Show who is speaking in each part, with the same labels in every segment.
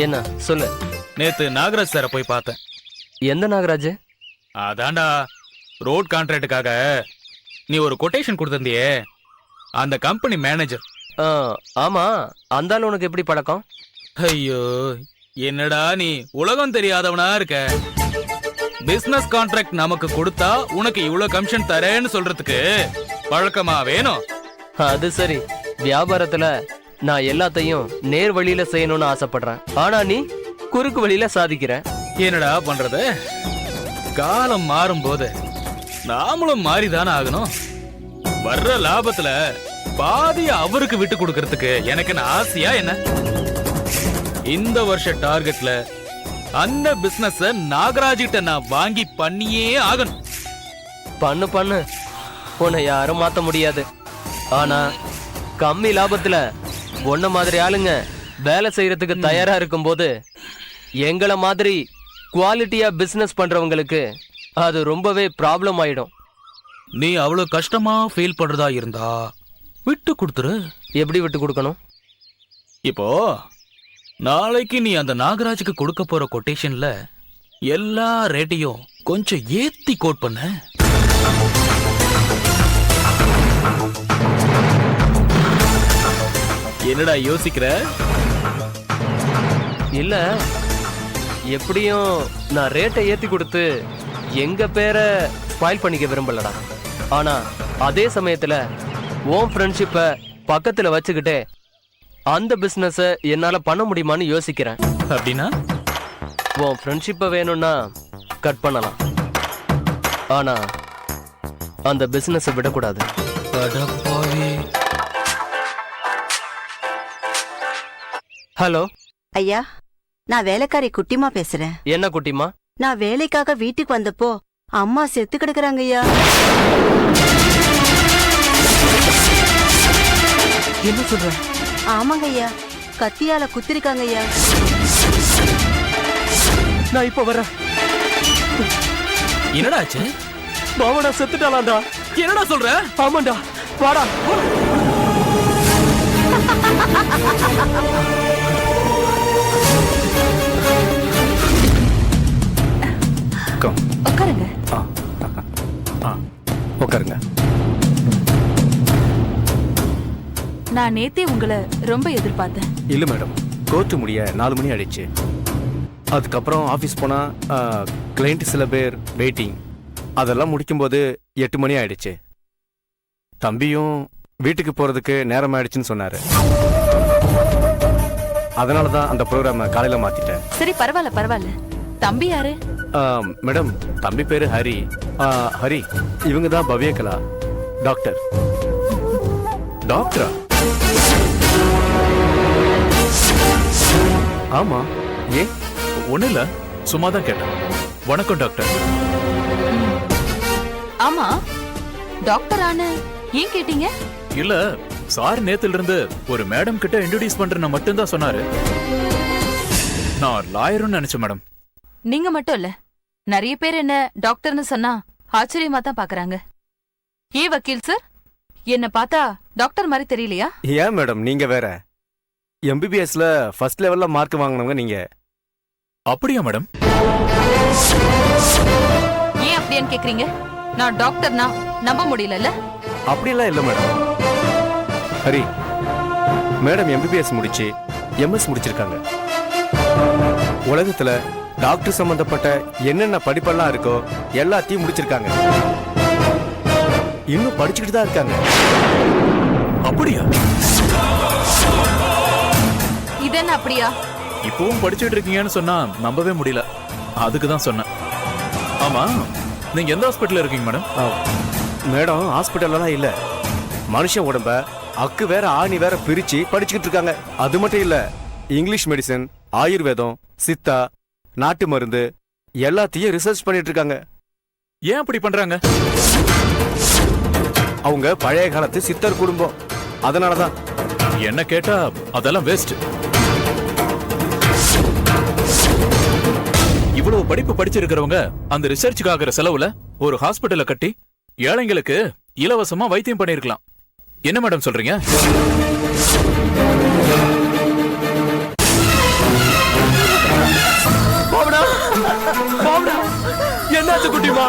Speaker 1: என்ன சொல்லு.
Speaker 2: நேத்து நாகராஜ் சாரை போய் பார்த்தேன்.
Speaker 1: எந்த நாகராஜ்?
Speaker 2: அதான்டா ரோட் கான்ட்ராக்டுக்காக நீ ஒரு கொட்டேஷன் கொடுத்திருந்தியே, அந்த கம்பெனி மேனேஜர்.
Speaker 1: ஆமா, அந்த ஆள் உனக்கு எப்படி பழக்கம்?
Speaker 2: ஐயோ, என்னடா நீ உலகம் தெரியாதவனா இருக்க. பிசினஸ் கான்ட்ராக்ட் நமக்கு கொடுத்தா உனக்கு இவ்வளவு கமிஷன் தரேன்னு சொல்றதுக்கு பழக்கமா வேணும்?
Speaker 1: அது சரி, வியாபாரத்துல நான் எல்லாத்தையும் நேர் வழியில செய்யணும்னு ஆசைப்படுறேன். ஆனா நீ குறுக்கு வழியில சாதிக்கிற.
Speaker 2: என்னடா பண்றது? காலம் மாறும் போது நாமளும் மாறிதானே ஆகணும். வர்ற லாபத்துல பாதி அவருக்கு விட்டு கொடுக்கறதுக்கு எனக்கு ஆசையா என்ன? இந்த வருஷ டார்கெட்ல அந்த பிசினஸ் நாகராஜ் கிட்ட நான் வாங்கி பண்ணியே ஆகணும்.
Speaker 1: பண்ணு பண்ணு, உன்னை யாரும் மாத்த முடியாது. ஆனா கம்மி லாபத்துல ஒன்ன மாதிரி ஆளுங்க வேலை செய்யறதுக்கு தயாரா இருக்கும் போது எங்களை மாதிரி குவாலிட்டியா பிசினஸ் பண்றவங்களுக்கு அது ரொம்பவே ப்ராப்ளம் ஆயிடும்.
Speaker 2: நீ அவ்வளவு கஷ்டமா ஃபீல் பண்றதா இருந்தா விட்டு கொடுத்துரு.
Speaker 1: எப்படி விட்டு கொடுக்கணும்?
Speaker 2: இப்போ நாளைக்கு நீ அந்த நாகராஜுக்கு கொடுக்க போற கொட்டேஷன்ல எல்லா ரேட்டையும் கொஞ்சம் ஏத்தி கோட் பண்ண. என்னடா யோசிக்கிற?
Speaker 1: இல்ல, எப்படியும் நான் ரேட்டை ஏத்தி கொடுத்து எங்க பேரை ஸ்பாயில் பண்ணிக்க விரும்பலடா. ஆனா அதே சமயத்துல உன் ஃப்ரெண்ட்ஷிப்பை பக்கத்துல வச்சுக்கிட்டே அந்த பிசினஸ என்னால பண்ண முடியுமான்னு யோசிக்கிறேன்.
Speaker 2: அப்படின்னா
Speaker 1: உன் ஃப்ரெண்ட்ஷிப்பை வேணும்னா கட் பண்ணலாம், ஆனா அந்த பிசினஸை விடக்கூடாது. ஹலோ
Speaker 3: ஐயா, நான் வேலைக்காரி குட்டிமா பேசுறேன்.
Speaker 1: என்ன குட்டிமா?
Speaker 3: நான் வேலைக்காக வீட்டுக்கு வந்தப்போ அம்மா செத்து கிடக்குறாங்க ஐயா.
Speaker 1: என்ன சொல்ற?
Speaker 3: ஆமாங்க ஐயா, கத்தியால குத்திருக்காங்க ஐயா.
Speaker 1: நான் இப்ப வரேன்.
Speaker 2: என்னடா ஆச்சு?
Speaker 1: பாவடா செத்துட்டாலாண்டா.
Speaker 2: என்னடா சொல்ற?
Speaker 1: ஆமாண்டா, வாடா.
Speaker 3: உட்காருங்க.
Speaker 1: உட்காருங்க.
Speaker 4: நான் நேத்தே உங்களை ரொம்ப எதிர்பார்த்தேன்.
Speaker 5: இல்ல மேடம், கோர்ட்டு முடிய 4 மணி ஆயிடுச்சு. அதுக்கப்புறம் ஆஃபீஸ் போனா கிளைண்ட் சில பேர் வெயிட்டிங், அதெல்லாம் முடிக்கும்போது 8 மணி ஆயிடுச்சு. தம்பியும் வீட்டுக்கு போறதுக்கு நேரம் ஆயிடுச்சுன்னு சொன்னாரு. அதனாலதான் அந்த ப்ரோக்ராம காலையில மாத்திட்டேன்.
Speaker 4: சரி, பரவாயில்ல பரவாயில்ல. தம்பி யாரு?
Speaker 5: மேடம், தம்பி பேரு ஹரி. ஹரி, இவங்க தான் பவ்யகலா டாக்டர். டாக்டரா? ஆமா. ஏன்?
Speaker 2: ஒண்ணு இல்ல, சும்மா தான் கேட்டேன். வணக்கம் டாக்டர்.
Speaker 4: ஆமா, டாக்டர் ஆனு ஏன் கேட்டீங்க?
Speaker 2: இல்ல, சார் நேத்துல இருந்து ஒரு மேடம் கிட்ட இன்ட்ரோடியூஸ் பண்றேன்னு மட்டும்தான் சொன்னாரு. நான் லாயர்னு நினைச்சேன் மேடம்.
Speaker 4: நீங்க மட்டும் இல்ல, நிறைய பேர் என்ன டாக்டர்னு சொன்னா ஆச்சரியமா தான் பாக்குறாங்க. ஏன் வக்கீல் சார், என்ன பார்த்தா டாக்டர் மாதிரி தெரியலையா?
Speaker 5: ஏன் மேடம், நீங்க வேற. எம்பிபிஎஸ்ல ஃபர்ஸ்ட் லெவல்ல மார்க் வாங்கினவங்க நீங்க.
Speaker 2: அப்படியா மேடம்?
Speaker 4: ஏன் அப்படியான்னு கேக்குறீங்க? நான் டாக்டர்னா நம்ப முடியல.
Speaker 5: அப்படிலாம் இல்ல மேடம். ஹரி, மேடம் எம்பிபிஎஸ் முடிச்சு எம்எஸ் முடிச்சிருக்காங்க. உலகத்துல டாக்டர் சம்பந்தப்பட்ட என்னென்ன படிப்பெல்லாம் இருக்கோ எல்லாத்தையும் முடிச்சிருக்காங்க. இன்னும் படிச்சுக்கிட்டு தான் இருக்காங்க.
Speaker 2: அப்படியா?
Speaker 4: இதென்ன அப்படியா?
Speaker 2: இப்பவும் படிச்சுட்டு இருக்கீங்கன்னு சொன்னா நம்பவே முடியல. அதுக்கு தான் சொன்னேன். ஆமா, நீங்க எந்த ஹாஸ்பிட்டல்ல இருக்கீங்க மேடம்?
Speaker 5: மேடம் ஹாஸ்பிட்டல்லாம் இல்ல, மனுஷன் உடம்ப அக்கு வேற ஆணி வேற பிரிச்சு படிச்சுக்கிட்டு இருக்காங்க. அது மட்டும் இல்ல, இங்கிலீஷ் மெடிசன், ஆயுர்வேதம், சித்தா, நாட்டு மருந்து எல்லாத்தையும் ரிசர்ச் பண்ணிட்டு இருக்காங்க.
Speaker 2: ஏன் அப்படி பண்றாங்க?
Speaker 5: அவங்க பழைய காலத்து சித்தர் குடும்பம், அதனாலதான்.
Speaker 2: என்ன கேட்டா அதெல்லாம் வேஸ்ட். இவ்வளவு படிப்பு படிச்சிருக்கிறவங்க அந்த ரிசர்ச்சுக்கு ஆகிற செலவுல ஒரு ஹாஸ்பிட்டலை கட்டி ஏழைங்களுக்கு இலவசமா வைத்தியம் பண்ணிருக்கலாம். என்ன மேடம் சொல்றீங்க?
Speaker 1: என்னாச்சு குட்டிமா?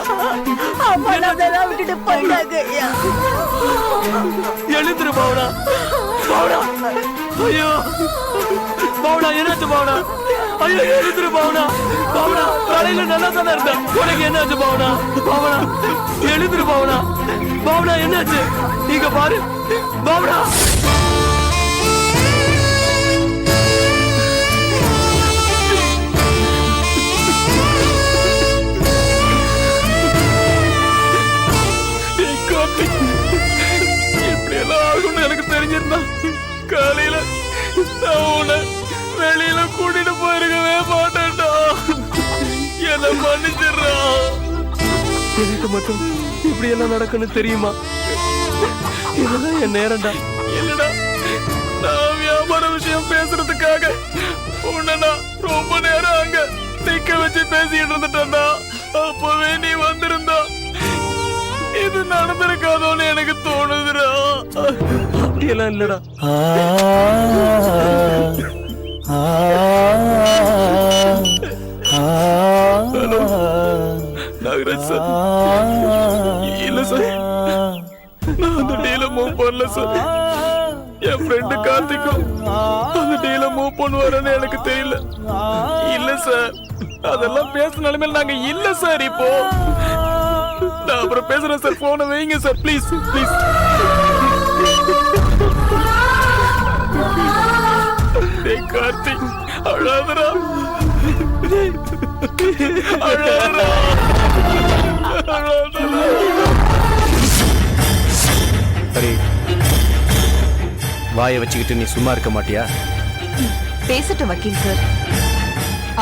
Speaker 3: அம்மா அதெல்லாம் விட்டுட்டு போயிட்டாங்க ஐயா.
Speaker 1: எழுந்துரு பாவனா. பாவனா, ஐயோ பாவனா, என்னாச்சு பாவனா? ஐயோ எழுந்துரு பாவனா. பாவனா, காலையில நல்லா தானே இருந்த, உனக்கு என்னாச்சு பாவனா? பாவனா, எழுந்துரு பாவனா. பாவனா, என்னாச்சு? இங்க பாரு பாவனா.
Speaker 2: இப்படி எல்லாம் ஆகும்னு எனக்கு தெரிஞ்சிருந்தா காலையில நான் உன்னை வெளியில கூட்டிட்டு போயிருக்கவே மாட்டேன்டா. என்ன மன்னிச்சிடுறா.
Speaker 1: எனக்கு மட்டும் இப்படி எல்லாம் நடக்குன்னு தெரியுமா? இதுதான் என் நேரம்டா.
Speaker 2: இல்லடா, நான் வியாபார விஷயம் பேசுறதுக்காக உன்னை நான் ரொம்ப நேரம் அங்க நிக்க வச்சு பேசிட்டு இருந்துட்டேன்டா. அப்பவே நீ வந்திருந்தா இது நடந்திருக்காதோன்னு எனக்கு தோணுதுடா.
Speaker 1: அப்படியெல்லாம் இல்லடா.
Speaker 2: நாகராஜ் சார், இல்ல சார், நான் அந்த டீல மூவ் பண்ணல சார். என் ஃப்ரெண்டு கார்த்திக்கும் அந்த டீல மூவ் பண்ணுவாருன்னு எனக்கு தெரியல. இல்ல சார், அதெல்லாம் பேச நிலைமையில நாங்க இல்ல சார். இப்போ நான் அப்புறம் பேசுறேன் சார். போனை வைங்க சார், ப்ளீஸ் ப்ளீஸ். கார்த்திக், அழாதரா, அழாதரா, அழாதரா.
Speaker 5: சரி, வாயை வச்சுக்கிட்டு நீ சும்மா இருக்க மாட்டியா?
Speaker 4: பேசட்டும் வக்கீல் சார்.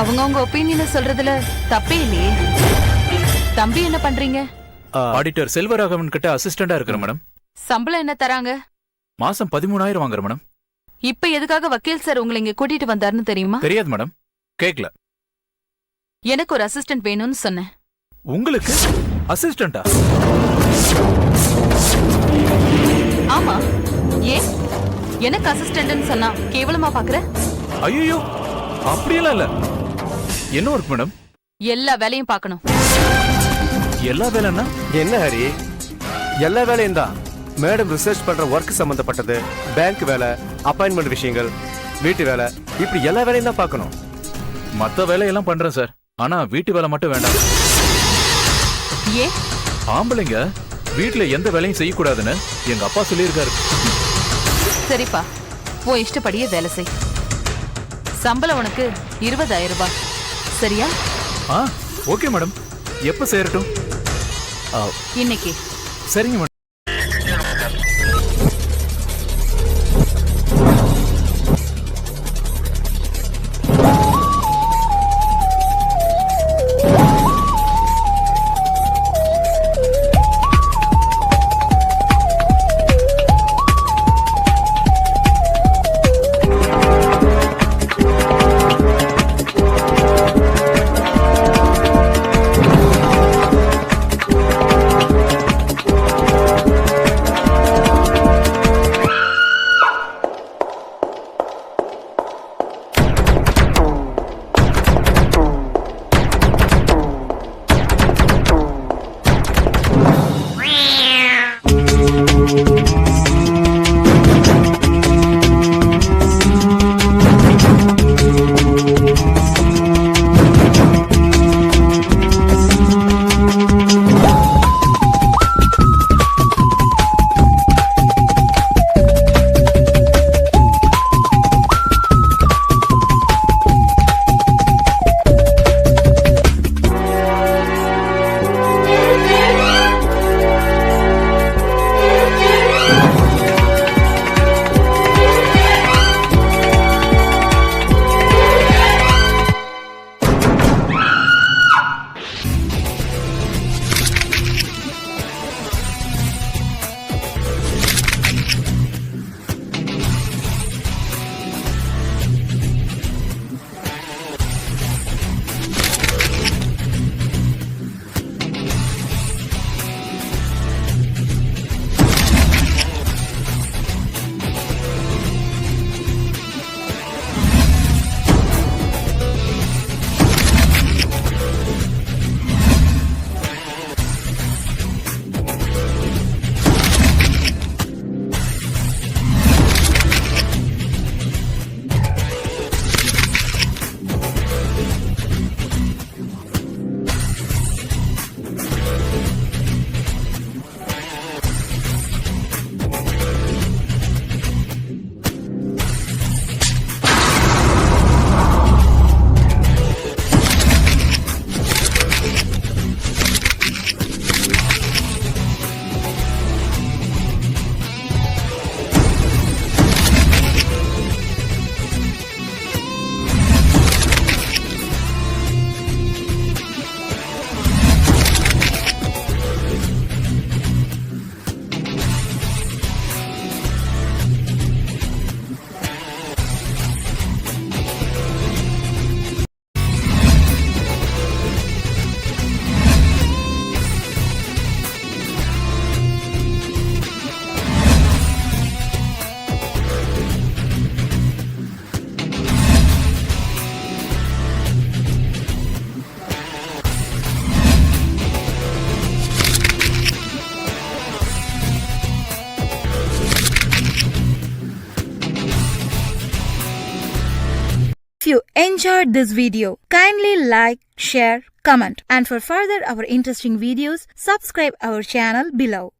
Speaker 4: அவங்க ஒப்பீனியனை சொல்றதுல தப்பே இல்லையே. தம்பி என்ன பண்றீங்க?
Speaker 2: ஆடிட்டர் செல்வராகவன் கிட்ட அசிஸ்டண்டா இருக்கிற மேடம்.
Speaker 4: சம்பளம் என்ன தராங்க?
Speaker 2: மாசம் 13,000 வாங்குற மேடம்.
Speaker 4: இப்ப எதுக்காக வக்கீல் சார் உங்களை இங்க கூட்டிட்டு வந்தாருன்னு தெரியுமா?
Speaker 2: தெரியாது மேடம், கேக்கல.
Speaker 4: எனக்கு ஒரு அசிஸ்டன்ட் வேணும்னு சொன்னேன்.
Speaker 2: உங்களுக்கு அசிஸ்டண்டா?
Speaker 4: ஆமா, ஏன் எனக்கு அசிஸ்டன்ட்னு சொன்னா கேவலமா பாக்குற?
Speaker 2: ஐயோ, அப்படியெல்லாம் இல்ல. என்ன ஒர்க் மேடம்?
Speaker 4: எல்லா வேலையும் பார்க்கணும்.
Speaker 2: எல்லா வேலைன்னா
Speaker 5: என்ன ஹரி, எல்லா வேலையும் தான். மேடம் ரிசர்ச் பண்ற ஒர்க் சம்பந்தப்பட்டது, பேங்க் வேலை, அப்பாயின்மெண்ட் விஷயங்கள், வீட்டு வேலை, இப்படி எல்லா வேலையும் தான் பார்க்கணும்.
Speaker 2: மத்த வேலையெல்லாம் பண்றேன் சார், ஆனா வீட்டு வேலை மட்டும் வேண்டாம்.
Speaker 4: ஏன்?
Speaker 2: ஆம்பளைங்க வீட்டுல எந்த வேலையும் செய்யக்கூடாதுன்னு எங்க அப்பா சொல்லியிருக்காரு.
Speaker 4: சரிப்பா, உன் இஷ்டப்படியே வேலை செய். சம்பளம் உனக்கு 20,000 ரூபாய். சரியா?
Speaker 2: Okay madam. எப்ப சேரட்டும்?
Speaker 4: இன்னைக்கு.
Speaker 2: சரிங்க madam.
Speaker 6: you enjoyed this video, kindly like, share, comment, and for further our interesting videos, subscribe our channel below.